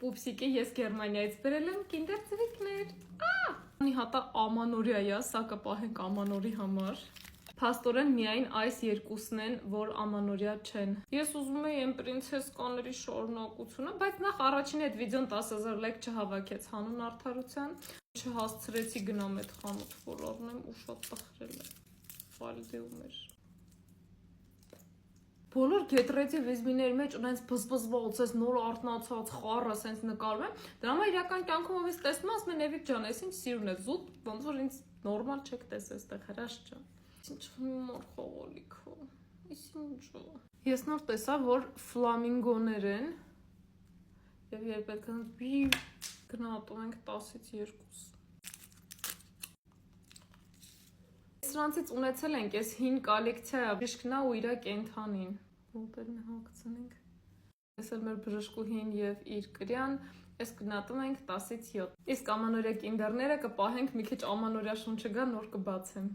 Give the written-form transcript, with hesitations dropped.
Պուպսիկը ես Գերմանիայից բերել եմ Kinder ծրիկներ։ Մի հատա ամանորյա է, սա կպահենք ամանորի համար։ Փաստորեն միայն այս երկուսն են, որ ամանորյա չեն։ Ես ուզում եի այն պրինցեսկաների շարունակությունը, բայց նախ առաջին այդ վիդեոն 10,000 լայք չհավաքեց հանուն արդարության։ Չհասցրեցի գնամ այդ խանութ, որ առնեմ ու շատ տխրել է։ Ֆալդեում էր։ Բոլոր գետրեդի վիզմիների մեջ ունենց բզբզված, այս նոր արտնացած խառը սենց նկարում եմ։ Դրա համար իրական կյանքում ով ես տեսնում, ասում են Էվիկ ջան, այս ինչ սիրուն է, զուտ, ոնց որ ինձ նորմալ չեք տեսել, այստեղ հրաշ ջան։ Ինչ մոր խողոլիկ է։ Ის ինչու։ Ես նոր տեսա, որ ֆլամինգոներ են։ Եվ երբ պետք է գնահատում ենք 10-ից 2։ Սրանցից ունեցել ենք այս հին կոլեկցիա, բժիշկնա ու իր կենթանին։ Ոտերն հագցնենք։ Ես էլ մեր բժշկուհին եւ իր կրյան, այս գնահատում ենք 10-ից 7։ Իսկ ամանորյա կինդերները կպահենք մի քիչ ամանորյա շունչը գա, նոր կբացեմ։